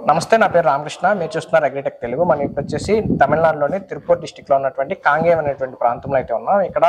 నమస్తే, నా పేరు రామకృష్ణ. మీరు చూస్తున్నారు అగ్రిటెక్ తెలుగు. మనం ఇప్పుడు వచ్చేసి తమిళనాడులోని తిరుపూర్ డిస్టిక్ లో ఉన్నటువంటి కాంగేయం అనేటువంటి ప్రాంతంలో అయితే ఉన్నాం. ఇక్కడ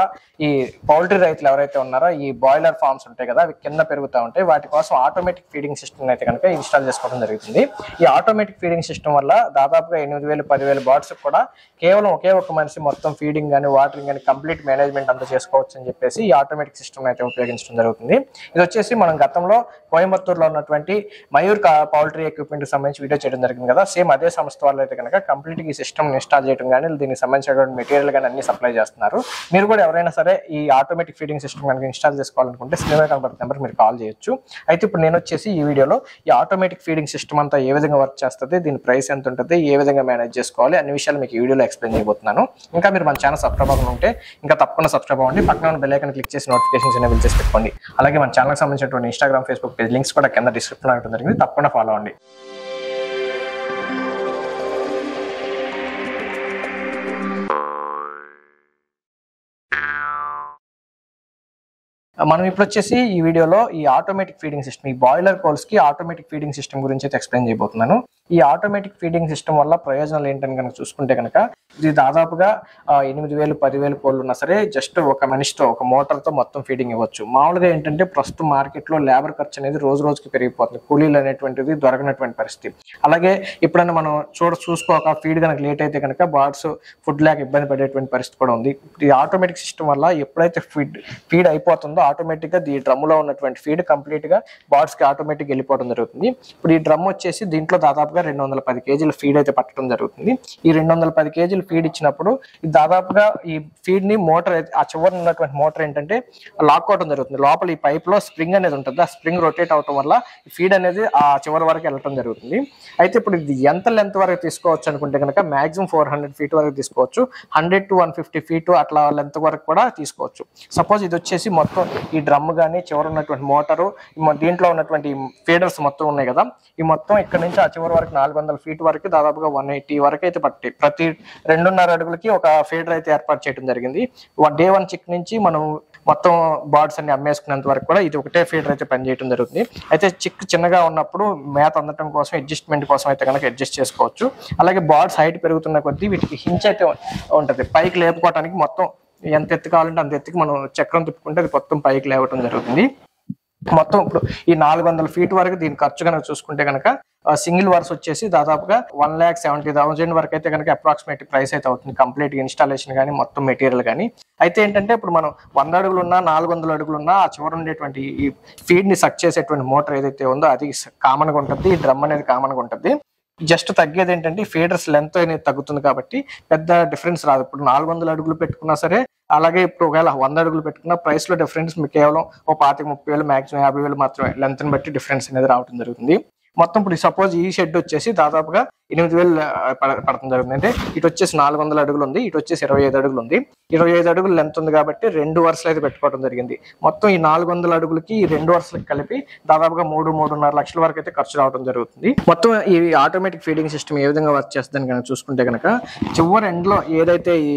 ఈ పౌల్ట్రీ రైతులు ఎవరైతే ఉన్నారో ఈ బాయిలర్ ఫార్మ్స్ ఉంటాయి కదా, అవి కింద పెరుగుతూ ఉంటాయి. వాటి కోసం ఆటోమేటిక్ ఫీడింగ్ సిస్టమ్ అయితే కనుక ఇన్స్టాల్ చేసుకోవడం జరుగుతుంది. ఈ ఆటోమేటిక్ ఫీడింగ్ సిస్టమ్ వల్ల దాదాపుగా 8,000 10,000 బర్డ్స్ కూడా కేవలం ఒకే ఒక మనిషి మొత్తం ఫీడింగ్ కానీ వాటరింగ్ కానీ కంప్లీట్ మేనేజ్మెంట్ అంతా చేసుకోవచ్చు అని చెప్పేసి ఈ ఆటోమేటిక్ సిస్టమ్ అయితే ఉపయోగించడం జరుగుతుంది. ఇది వచ్చేసి మనం గతంలో కోయంబత్తూరులో ఉన్నటువంటి మయూర్ పౌల్ట్రీ ఎక్విప్మెంట్ సంబంధించి వీడియో చేయడం జరిగింది కదా. సేమ్ అదే సంస్థ వాళ్ళు అయితే కనుక కంప్లీట్ ఈ సిస్టమ్ ఇన్స్టాల్ చేయడం కానీ దీనికి సంబంధించినటువంటి మెటీరియల్ కానీ అన్ని సప్లై చేస్తున్నారు. మీరు కూడా ఎవరైనా సరే ఈ ఆటోమేటిక్ ఫీడింగ్ సిస్టమ్ కనుక ఇన్స్టాల్ చేసుకోవాలనుకుంటే స్క్రీన్ మీద కనబడుతున్న నెంబర్ మీరు కాల్ చేయొచ్చు. అయితే ఇప్పుడు నేను వచ్చేసి ఈ వీడియోలో ఈ ఆటోమేటిక్ ఫీడింగ్ సిస్టమ్ అంతా ఏ విధంగా వర్క్ చేస్తుంది, దీని ప్రైస్ ఎంత ఉంటుంది, ఏ విధంగా మేనేజ్ చేసుకోవాలి అన్ని విషయాలు మీకు ఈ వీడియోలో ఎక్స్ప్లెయిన్ చేయబోతున్నాను. ఇంకా మీరు మన ఛానల్ సబ్స్క్రైబ్ అవ్వకుండా ఉంటే ఇంకా తప్పకుండా సబ్స్క్రైబ్ అవ్వండి. పక్కన ఉన్న బెల్ ఐకాన్ క్లిక్ చేసి నోటిఫికేషన్స్ అనేవి చేసి పెట్టుకోండి. అలాగే మన ఛానల్కి సంబంధించినటువంటి ఇన్స్టాగ్రామ్, ఫేస్బుక్ పేజ్ లింక్స్ కూడా కింద డిస్క్రిప్షన్ ఇవ్వడం జరిగింది. తప్పకుండా ఫాలో అవ్వండి. మనం ఇప్పుడు వచ్చేసి ఈ వీడియోలో ఈ ఆటోమేటిక్ ఫీడింగ్ సిస్టమ్, ఈ బాయిలర్ కోల్స్ కి ఆటోమేటిక్ ఫీడింగ్ సిస్టమ్ గురించి అయితే ఎక్స్ప్లెయిన్ చేయబోతున్నాను. ఈ ఆటోమేటిక్ ఫీడింగ్ సిస్టమ్ వల్ల ప్రయోజనాలు ఏంటని కనుక చూసుకుంటే కనుక ఇది దాదాపుగా 8,000 10,000 కోళ్ళు ఉన్నా సరే జస్ట్ ఒక మనిషితో ఒక మోటార్తో మొత్తం ఫీడింగ్ ఇవ్వచ్చు. మామూలుగా ఏంటంటే ప్రస్తుతం మార్కెట్లో లేబర్ ఖర్చు అనేది రోజు రోజుకి పెరిగిపోతుంది. కూలీలు అనేటువంటిది దొరకనటువంటి పరిస్థితి. అలాగే ఎప్పుడైనా మనం చూసుకోక ఫీడ్ కనుక లేట్ అయితే కనుక బర్డ్స్ ఫుడ్ లేక ఇబ్బంది పడేటువంటి పరిస్థితి కూడా ఉంది. ఈ ఆటోమేటిక్ సిస్టమ్ వల్ల ఎప్పుడైతే ఫీడ్ అయిపోతుందో ఆటోమేటిక్ గా ఈ డ్రమ్ లో ఉన్నటువంటి ఫీడ్ కంప్లీట్ గా బర్డ్స్ కి ఆటోమేటిక్ వెళ్ళిపోవడం జరుగుతుంది. ఇప్పుడు ఈ డ్రమ్ వచ్చేసి దీంట్లో దాదాపుగా 210 కేజీల ఫీడ్ అయితే పట్టడం జరుగుతుంది. ఈ 210 కేజీల ఫీడ్ ఇచ్చినప్పుడు దాదాపుగా ఈ ఫీడ్ ని మోటార్ ఆ చివరి ఉన్నటువంటి మోటార్ ఏంటంటే లాక్కోవడం జరుగుతుంది. లోపల ఈ పైప్ లో స్ప్రింగ్ అనేది ఉంటుంది. ఆ స్ప్రింగ్ రొటేట్ అవడం వల్ల ఈ ఫీడ్ అనేది ఆ చివరి వరకు వెళ్ళటం జరుగుతుంది. అయితే ఇప్పుడు ఇది ఎంత లెంత్ వరకు తీసుకోవచ్చు అనుకుంటే కనుక మాక్సిమం 400 ఫీట్ వరకు తీసుకోవచ్చు. 100 to 150 ఫీట్ అట్లా లెంత్ వరకు కూడా తీసుకోవచ్చు. సపోజ్ ఇది వచ్చేసి మొత్తం ఈ డ్రమ్ కానీ చివరి ఉన్నటువంటి మోటారు దీంట్లో ఉన్నటువంటి ఫీడర్స్ మొత్తం ఉన్నాయి కదా, ఈ మొత్తం ఇక్కడ నుంచి ఆ చివరి వరకు 400 ఫీట్ వరకు దాదాపుగా 180 వరకు అయితే పట్టి ప్రతి 2.5 అడుగులకి ఒక ఫీడర్ అయితే ఏర్పాటు చేయడం జరిగింది. డే 1 చిక్ నుంచి మనం మొత్తం బర్డ్స్ అన్ని అమ్మేసుకునేంత వరకు కూడా ఇది ఒకటే ఫీడర్ అయితే పనిచేయడం జరుగుతుంది. అయితే చిక్ చిన్నగా ఉన్నప్పుడు మేత అందటం కోసం అడ్జస్ట్మెంట్ కోసం అయితే కనుక అడ్జస్ట్ చేసుకోవచ్చు. అలాగే బర్డ్స్ హైట్ పెరుగుతున్న కొద్దీ వీటికి హించ్ అయితే ఉంటుంది. పైకి లేపుకోవడానికి మొత్తం ఎంత ఎత్తు కావాలంటే అంత ఎత్తుకి మనం చక్రం తిప్పుకుంటే అది మొత్తం పైకి లేవటం జరుగుతుంది. మొత్తం ఇప్పుడు ఈ 400 ఫీట్ వరకు దీని ఖర్చు కనుక చూసుకుంటే కనుక సింగిల్ వర్స్ వచ్చేసి దాదాపుగా 1,70,000 వరకు అయితే కనుక అప్రాక్సిమేట్ ప్రైస్ అయితే అవుతుంది. కంప్లీట్ ఇన్స్టాలేషన్ కానీ మొత్తం మెటీరియల్ కానీ. అయితే ఏంటంటే ఇప్పుడు మనం 100 అడుగులు ఉన్నా 400 అడుగులు ఉన్నా ఆ చివరి ఉండేటువంటి ఈ ఫీడ్ ని సక్ చేసేటువంటి మోటార్ ఏదైతే ఉందో అది కామన్ గా ఉంటుంది. ఈ డ్రమ్ అనేది కామన్ గా ఉంటుంది. జస్ట్ తగ్గేది ఏంటంటే ఫీడర్స్ లెంత్ అనేది తగ్గుతుంది కాబట్టి పెద్ద డిఫరెన్స్ రాదు. ఇప్పుడు 400 అడుగులు పెట్టుకున్నా సరే, అలాగే ఇప్పుడు ఒకవేళ 100 అడుగులు పెట్టుకున్న ప్రైస్ లో డిఫరెన్స్ మీకు కేవలం 25,000 మాక్సిమం 50,000 మాత్రమే లెంత్ ని బట్టి డిఫరెన్స్ అనేది రావడం జరుగుతుంది. మొత్తం ఇప్పుడు సపోజ్ ఈ షెడ్ వచ్చేసి దాదాపుగా 8,000 పడటం జరుగుతుంది. అంటే ఇటు వచ్చేసి 400 అడుగులు ఉంది, ఇటు వచ్చేసి 25 అడుగులు ఉంది. 25 అడుగులు లెంత్ ఉంది కాబట్టి 2 వరుసలు అయితే పెట్టుకోవడం జరిగింది. మొత్తం ఈ 400 అడుగులకి ఈ 2 వరుసలకు కలిపి దాదాపుగా 3-3.5 లక్షల వరకు అయితే ఖర్చు రావడం జరుగుతుంది. మొత్తం ఈ ఆటోమేటిక్ ఫీడింగ్ సిస్టమ్ ఏ విధంగా వర్క్ చేస్తుందని కనుక చూసుకుంటే కనుక చివరి ఎండ్ లో ఏదైతే ఈ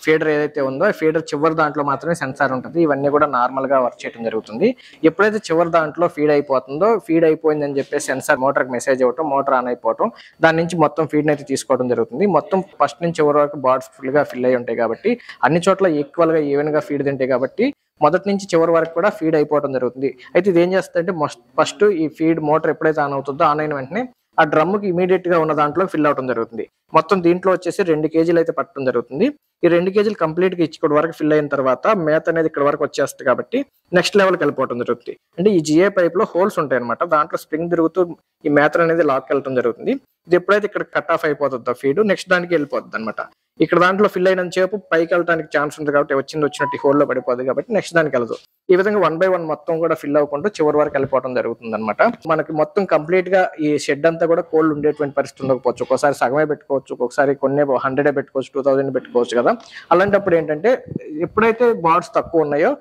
ఫీడర్ ఏదైతే ఉందో ఆ ఫీడర్ చివరి దాంట్లో మాత్రమే సెన్సార్ ఉంటుంది. ఇవన్నీ కూడా నార్మల్ గా వర్క్ చేయడం జరుగుతుంది. ఎప్పుడైతే చివరి దాంట్లో ఫీడ్ అయిపోతుందో ఫీడ్ అయిపోయిందని చెప్పేసి సెన్సార్ మోటార్ మెసేజ్ అవ్వటం, మోటార్ ఆన్ అయిపోవటం, దాని నుంచి మొత్తం ఫీడ్ అయితే తీసుకోవడం జరుగుతుంది. మొత్తం ఫస్ట్ నుంచి చివరి వరకు బర్డ్స్ ఫుల్ గా ఫిల్ అయి ఉంటాయి కాబట్టి అన్ని చోట్ల ఈక్వల్ గా ఈవెన్ గా ఫీడ్ తింటాయి కాబట్టి మొదటి నుంచి చివరి వరకు కూడా ఫీడ్ అయిపోవడం జరుగుతుంది. అయితే ఇది ఏం చేస్తుందంటే ఫస్ట్ ఈ ఫీడ్ మోటార్ ఎప్పుడైతే ఆన్ అవుతుందో ఆన్ అయిన వెంటనే ఆ డ్రమ్ కి ఇమీడియట్ గా ఉన్న దాంట్లో ఫిల్ అవడం జరుగుతుంది. మొత్తం దీంట్లో వచ్చేసి 2 కేజీలు అయితే పట్టడం జరుగుతుంది. ఈ 2 కేజీలు కంప్లీట్ గా ఇక్కడ వరకు ఫిల్ అయిన తర్వాత మేత అనేది ఇక్కడ వరకు వచ్చేస్తుంది కాబట్టి నెక్స్ట్ లెవెల్కి వెళ్ళిపోవడం జరుగుతుంది. అంటే ఈ జిఏ పైప్ లో హోల్స్ ఉంటాయి అనమాట. దాంట్లో స్ప్రింగ్ తిరుగుతూ ఈ మేత అనేది లాక్ వెళ్ళడం జరుగుతుంది. ఇది ఎప్పుడైతే ఇక్కడ కట్ ఆఫ్ అయిపోతుందో ఫీడ్ నెక్స్ట్ దానికి వెళ్ళిపోతుంది అనమాట. ఇక్కడ దాంట్లో ఫిల్ అయినంత సేపు పైకి వెళ్ళడానికి ఛాన్స్ ఉంది కాబట్టి వచ్చినట్టు హోల్లో పడిపోతుంది కాబట్టి నెక్స్ట్ దానికి వెళ్ళదు. ఈ విధంగా 1 by 1 మొత్తం కూడా ఫిల్ అవ్వకుండా చివరి వరకు వెళ్ళిపోవడం జరుగుతుంది అనమాట. మనకి మొత్తం కంప్లీట్ గా ఈ షెడ్ అంతా కూడా కోల్డ్ ఉండేటువంటి పరిస్థితి ఉండకపోవచ్చు. ఒక్కోసారి సగమే పెట్టుకోవచ్చు, ఒక్కొక్కసారి కొన్ని 100 పెట్టుకోవచ్చు, 2000 పెట్టుకోవచ్చు కదా. అలాంటప్పుడు ఏంటంటే ఎప్పుడైతే బర్డ్స్ తక్కువ ఉన్నాయో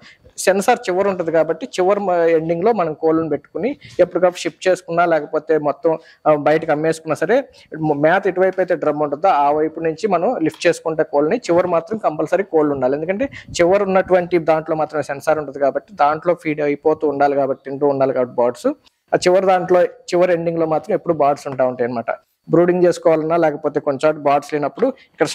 సెన్సార్ చివరి ఉంటుంది కాబట్టి చివరి ఎండింగ్ లో మనం కోళ్ళను పెట్టుకుని ఎప్పటికప్పుడు షిఫ్ట్ చేసుకున్నా లేకపోతే మొత్తం బయటకు అమ్మేసుకున్నా సరే మేత ఎటువైపు అయితే డ్రమ్ ఉంటుందో ఆ వైపు నుంచి మనం లిఫ్ట్ చేసుకుంటే కోళ్ళని చివరి మాత్రం కంపల్సరీ కోళ్ళు ఉండాలి. ఎందుకంటే చివరి ఉన్నటువంటి దాంట్లో మాత్రం సెన్సార్ ఉంటుంది కాబట్టి దాంట్లో ఫీడ్ అయిపోతూ ఉండాలి కాబట్టి తింటూ ఉండాలి కాబట్టి బర్డ్స్ ఆ చివరి ఎండింగ్ లో మాత్రం ఎప్పుడు బార్డ్స్ ఉంటాయి అనమాట. బ్రూడింగ్ చేసుకోవాలన్నా లేకపోతే కొంచెం బార్డ్స్ లేనప్పుడు ఇక్కడ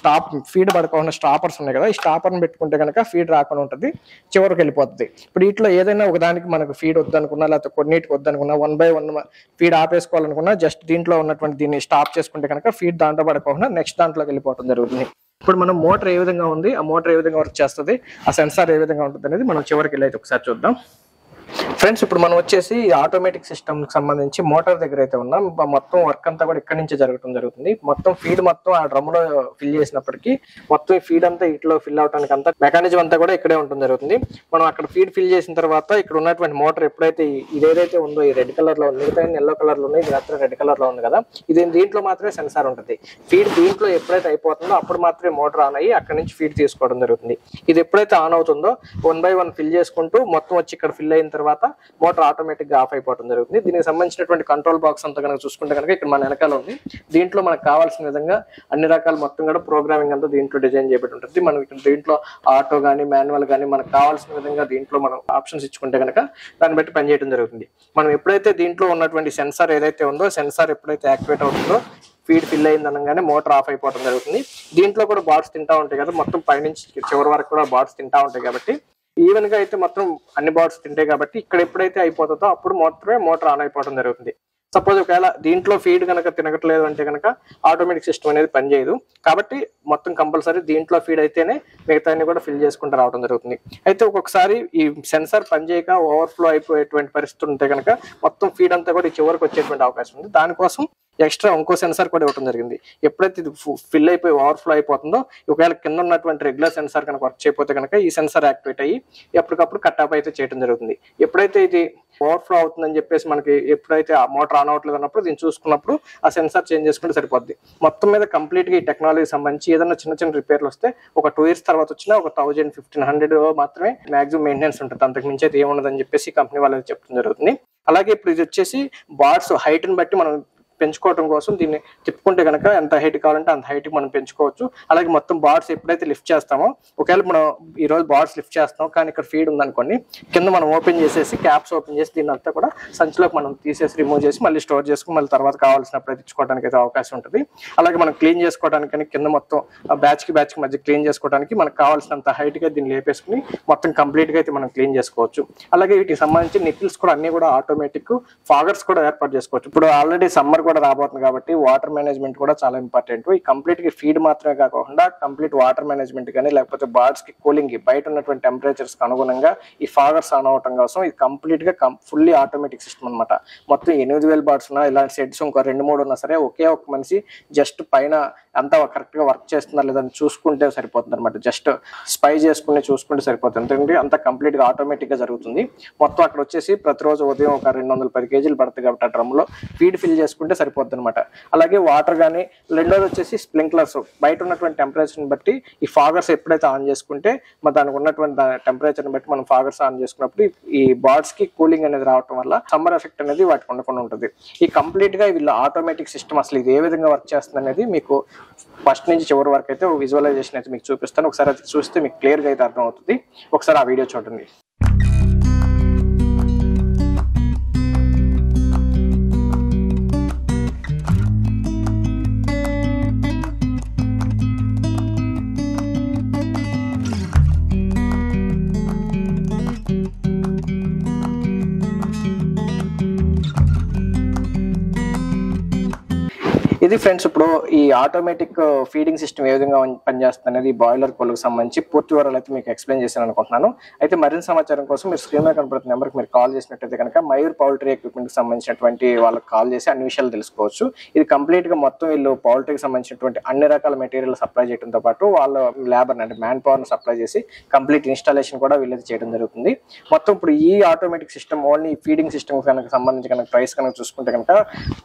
ఫీడ్ పడుకోకుండా స్టాపర్స్ ఉన్నాయి కదా, ఈ స్టాపర్ని పెట్టుకుంటే కనుక ఫీడ్ రాకుండా ఉంటుంది, చివరికి వెళ్ళిపోతుంది. ఇప్పుడు వీటిలో ఏదైనా ఒకదానికి మనకు ఫీడ్ వద్దనుకున్నా లేకపోతే కొన్నిటికి వద్దనుకున్నా 1 by 1 ఫీడ్ ఆపేసుకోవాలనుకున్నా జస్ట్ దీంట్లో ఉన్నటువంటి దీన్ని స్టాప్ చేసుకుంటే కనుక ఫీడ్ దాంట్లో పడుకోకుండా నెక్స్ట్ దాంట్లోకి వెళ్ళిపోవడం జరుగుతుంది. ఇప్పుడు మనం మోటార్ ఏ విధంగా ఉంది, ఆ మోటార్ ఏ విధంగా వర్క్ చేస్తుంది, ఆ సెన్సార్ ఏ విధంగా ఉంటుంది అనేది మనం చివరికి వెళ్ళి అయితే ఒకసారి చూద్దాం. ఫ్రెండ్స్, ఇప్పుడు మనం వచ్చేసి ఆటోమేటిక్ సిస్టమ్ కి సంబంధించి మోటార్ దగ్గర అయితే ఉన్నాం. మొత్తం వర్క్ అంతా కూడా ఇక్కడ నుంచి జరుగుతుంది. మొత్తం ఫీడ్ మొత్తం ఆ డ్రమ్ లో ఫిల్ చేసినప్పటికీ మొత్తం ఈ ఫీడ్ అంతా ఇట్లో ఫిల్ అవడానికి అంతా మెకానిజం అంతా కూడా ఇక్కడే ఉంటుంది జరుగుతుంది. మనం అక్కడ ఫీడ్ ఫిల్ చేసిన తర్వాత ఇక్కడ ఉన్నటువంటి మోటార్ ఎప్పుడైతే ఇదేదైతే ఉందో ఈ రెడ్ కలర్ లో ఉంది, మిగతా ఎల్లో కలర్ లో ఉన్నాయి, ఇది మాత్రం రెడ్ కలర్ లో ఉంది కదా, దీంట్లో మాత్రమే సెన్సార్ ఉంటుంది. ఫీడ్ దీంట్లో ఎప్పుడైతే అయిపోతుందో అప్పుడు మాత్రమే మోటార్ ఆన్ అయ్యి అక్కడ నుంచి ఫీడ్ తీసుకోవడం జరుగుతుంది. ఇది ఎప్పుడైతే ఆన్ అవుతుందో 1 by 1 ఫిల్ చేసుకుంటూ మొత్తం వచ్చి ఇక్కడ ఫిల్ అయిన తర్వాత మోటార్ ఆటోమేటిక్ గా ఆఫ్ అయిపోవడం జరుగుతుంది. దీనికి సంబంధించినటువంటి కంట్రోల్ బాక్స్ అంతా కనుక చూసుకుంటే కనుక ఇక్కడ మన వెనకాల ఉంది. దీంట్లో మనకు కావాల్సిన విధంగా అన్ని రకాల మొత్తం కూడా ప్రోగ్రామింగ్ అంతా దీంట్లో డిజైన్ చేయబడి ఉంటుంది. మనం ఇక్కడ దీంట్లో ఆటో కానీ మాన్యువల్ కానీ మనకు కావాల్సిన విధంగా దీంట్లో మనం ఆప్షన్స్ ఇచ్చుకుంటే కనుక దాన్ని బట్టి పనిచేయడం జరుగుతుంది. మనం ఎప్పుడైతే దీంట్లో ఉన్నటువంటి సెన్సార్ ఏదైతే ఉందో సెన్సార్ ఎప్పుడైతే యాక్టివేట్ అవుతుందో ఫీడ్ ఫిల్ అయింది అనగానే మోటార్ ఆఫ్ అయిపోవడం జరుగుతుంది. దీంట్లో కూడా బార్డ్స్ తింటా ఉంటాయి కదా, మొత్తం పైనుంచి చివరి వరకు కూడా బార్డ్స్ తింటా ఉంటాయి కాబట్టి ఈవెన్ గా అయితే మొత్తం అన్ని బార్డ్స్ తింటాయి కాబట్టి ఇక్కడ ఎప్పుడైతే అయిపోతుందో అప్పుడు మాత్రమే మోటార్ ఆన్ అయిపోవడం జరుగుతుంది. సపోజ్ ఒకవేళ దీంట్లో ఫీడ్ కనుక తినగట్లేదు అంటే కనుక ఆటోమేటిక్ సిస్టమ్ అనేది పనిచేయదు. కాబట్టి మొత్తం కంపల్సరీ దీంట్లో ఫీడ్ అయితేనే మిగతా కూడా ఫిల్ చేసుకుంటూ రావడం జరుగుతుంది. అయితే ఒక్కొక్కసారి ఈ సెన్సార్ పనిచేయక ఓవర్ఫ్లో అయిపోయేటువంటి పరిస్థితులు ఉంటే కనుక మొత్తం ఫీడ్ అంతా కూడా చివరికి వచ్చేటువంటి అవకాశం ఉంది. దానికోసం ఎక్స్ట్రా ఇంకో సెన్సార్ కూడా ఇవ్వడం జరిగింది. ఎప్పుడైతే ఇది ఫిల్ అయిపోయి ఓవర్ఫ్లో అయిపోతుందో ఒకవేళ కింద ఉన్నటువంటి రెగ్యులర్ సెన్సార్ కనుక వర్క్ చేయకపోతే కనుక ఈ సెన్సార్ యాక్టివేట్ అయ్యి ఎప్పటికప్పుడు కట్ ఆఫ్ అయితే చేయడం జరుగుతుంది. ఎప్పుడైతే ఇది ఓవర్ఫ్లో అవుతుందని చెప్పేసి మనకి ఎప్పుడైతే ఆ మోటార్ ఆన్ అవ్వట్లేదు అన్నప్పుడు దీన్ని చూసుకున్నప్పుడు ఆ సెన్సార్ చేంజ్ చేసుకుంటే సరిపోద్ది. మొత్తం మీద కంప్లీట్ గా ఈ టెక్నాలజీ సంబంధించి ఏదైనా చిన్న రిపేర్లు వస్తే ఒక 2 years తర్వాత వచ్చినా ఒక 1000-1500 మాత్రమే మాక్సిమం మెయింటెనెన్స్ ఉంటుంది, అంతకు మించి అయితే ఏముండదని చెప్పేసి కంపెనీ వాళ్ళు చెప్తుంది జరుగుతుంది. అలాగే ఇప్పుడు ఇది వచ్చేసి బార్డ్స్ హైట్ ని బట్టి మనం పెంచుకోవడం కోసం దీన్ని తిప్పుకుంటే కనుక ఎంత హైట్ కావాలంటే అంత హైట్ మనం పెంచుకోవచ్చు. అలాగే మొత్తం బార్డ్స్ ఎప్పుడైతే లిఫ్ట్ చేస్తామో ఒకవేళ మనం ఈ రోజు బార్డ్స్ లిఫ్ట్ చేస్తాం కానీ ఇక్కడ ఫీడ్ ఉందనుకోండి, కింద మనం ఓపెన్ చేసేసి క్యాప్స్ ఓపెన్ చేసి దీన్ని అంతా కూడా సంచిలోకి మనం తీసేసి రిమూవ్ చేసి మళ్ళీ స్టోర్ చేసుకుని మళ్ళీ తర్వాత కావాల్సినప్పుడు తెచ్చుకోవడానికి అయితే అవకాశం ఉంటుంది. అలాగే మనం క్లీన్ చేసుకోవడానికి కింద మొత్తం బ్యాచ్ కి మధ్య క్లీన్ చేసుకోవడానికి మనకు కావాల్సినంత హైట్ గా దీన్ని లేపేసుకుని మొత్తం కంప్లీట్ గా అయితే మనం క్లీన్ చేసుకోవచ్చు. అలాగే వీటికి సంబంధించి నిపిల్స్ కూడా అన్ని కూడా ఆటోమేటిక్, ఫాగర్స్ కూడా ఏర్పాటు చేసుకోవచ్చు. ఇప్పుడు ఆల్రెడీ సమ్మర్ కూడా రాబోతుంది కాబట్టి వాటర్ మేనేజ్మెంట్ కూడా చాలా ఇంపార్టెంట్. ఈ కంప్లీట్ గా ఫీడ్ మాత్రమే కాకుండా కంప్లీట్ వాటర్ మేనేజ్మెంట్ కానీ లేకపోతే బార్డ్స్ కి కూలింగ్ కి బయట ఉన్నటువంటి టెంపరేచర్స్ కి అనుగుణంగా ఈ ఫాగర్స్ ఆన్ అవటం కోసం ఇది కంప్లీట్ గా ఫుల్లీ ఆటోమేటిక్ సిస్టమ్ అనమాట. మొత్తం 8000 బార్డ్స్ ఉన్నా ఇలాంటి సెట్స్ ఇంకో 2-3 ఉన్నా సరే ఒకే ఒక మనిషి జస్ట్ పైన అంతా కరెక్ట్ గా వర్క్ చేస్తున్నా లేదని చూసుకుంటే సరిపోతుంది అనమాట. జస్ట్ స్పై చేసుకుని చూసుకుంటే సరిపోతుంది. ఎందుకంటే అంతా కంప్లీట్ గా ఆటోమేటిక్ గా జరుగుతుంది. మొత్తం అక్కడ వచ్చేసి ప్రతిరోజు ఉదయం ఒక 210 kg పడుతుంది కాబట్టి ఆ డ్రమ్ లో ఫీడ్ ఫిల్ చేసుకుంటే సరిపోతుంది అనమాట. అలాగే వాటర్ కానీ రెండోది వచ్చేసి స్ప్రింక్లర్స్ బయట ఉన్నటువంటి టెంపరేచర్ని బట్టి ఈ ఫాగర్స్ ఎప్పుడైతే ఆన్ చేసుకుంటే దానికి ఉన్నటువంటి టెంపరేచర్ని బట్టి మనం ఫాగర్స్ ఆన్ చేసుకున్నప్పుడు ఈ బార్డ్స్ కి కూలింగ్ అనేది రావడం వల్ల సమ్మర్ ఎఫెక్ట్ అనేది వాటికి ఉండకుండా ఉంటుంది. ఈ కంప్లీట్ గా వీళ్ళ ఆటోమేటిక్ సిస్టమ్ అసలు ఇది ఏ విధంగా వర్క్ చేస్తుంది అనేది మీకు ఫస్ట్ నుంచి చివరి వరకు అయితే విజువలైజేషన్ అయితే మీకు చూపిస్తాను. ఒకసారి అది చూస్తే మీకు క్లియర్ గా అయితే అర్థం అవుతుంది. ఒకసారి ఆ వీడియో చూడండి. ఇది ఫ్రెండ్స్ ఇప్పుడు ఈ ఆటోమేటిక్ ఫీడింగ్ సిస్టమ్ ఏ విధంగా పనిచేస్తుంది అనేది బాయిలర్ కోళ్ళకు సంబంధించి పూర్తి వివరాలు అయితే మీకు ఎక్స్ప్లెయిన్ చేశాను అనుకుంటున్నాను. అయితే మరింత సమాచారం కోసం మీరు స్క్రీన్ మీద కనపడుతున్న నెంబర్కి మీరు కాల్ చేసినట్టయితే కనుక మయూర్ పౌల్ట్రీ ఎక్విప్మెంట్ కి సంబంధించినటువంటి వాళ్ళకి కాల్ చేసి అన్ని విషయాలు తెలుసుకోవచ్చు. ఇది కంప్లీట్ గా మొత్తం వీళ్ళు పౌల్ట్రీకి సంబంధించినటువంటి అన్ని రకాల మెటీరియల్ సప్లై చేయడంతో పాటు వాళ్ళ లేబర్ అంటే మ్యాన్ పవర్ సప్లై చేసి కంప్లీట్ ఇన్స్టాలేషన్ కూడా వీళ్ళది చేయడం జరుగుతుంది. మొత్తం ఇప్పుడు ఈ automatic system only feeding system కనుక సంబంధించి కనుక ప్రైస్ కనుక చూసుకుంటే కనుక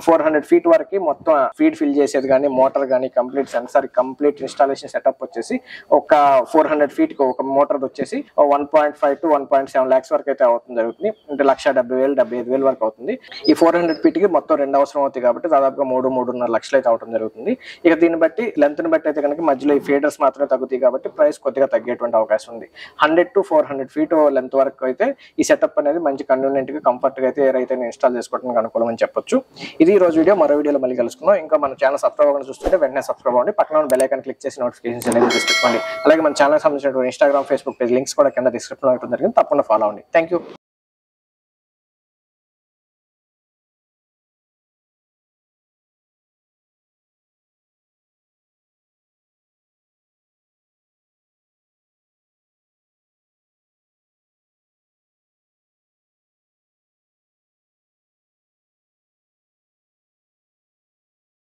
400 feet వరకు మొత్తం ఫీడ్ ఫీడ్ ఫిల్ చేసేది కానీ మోటార్ కానీ complete sensor complete installation setup వచ్చేసి ఒక 400 feet కి ఒక మోటార్ వచ్చేసి 1.5 to 1.7 lakhs వరకు అయితే అవుతుంది జరుగుతుంది. అంటే 1,70,000 75,000 వరకు అవుతుంది. ఈ 400 feet కి మొత్తం 2 అవసరం అవుతాయి కాబట్టి దాదాపుగా 3.5 లక్షలు అయితే అవడం జరుగుతుంది. ఇక దీన్ని బట్టి లెంత్ ని బట్టి అయితే కనుక మధ్యలో ఈ ఫీడర్స్ మాత్రమే తగ్గుతాయి కాబట్టి ప్రైస్ కొద్దిగా తగ్గేటువంటి అవకాశం ఉంది. 100 to 400 feet లెంత్ వరకు అయితే ఈ సెటప్ అనేది మంచి కన్వీనియంట్ గా కంఫర్ట్ గా అయితే రైతు ఇన్స్టాల్ చేసుకోవడానికి అనుకూలం అని చెప్పొచ్చు. ఇది ఈ రోజు వీడియో. మరో వీడియోలో మళ్ళీ కలుసుకుందాం. ఇంకా మన ఛానల్ సబ్స్క్రైబ్ అవ్వకుండా చూస్తుంటే వెంటనే సబ్స్క్రైబ్ అవ్వండి. పక్కన ఉన్న బెల్ ఐకాన్ క్లిక్ చేసి నోటిఫికేషన్స్ అనేది తీసుకోండి. అలాగే మన ఛానల్ సంబంధించిన ఇన్స్టాగ్రామ్ ఫేస్బుక్ పేజ్ లింక్స్ కూడా కింద డిస్క్రిప్షన్ లో ఉంటుంది. తప్పకుండా ఫాలో అవ్వండి. Thank you.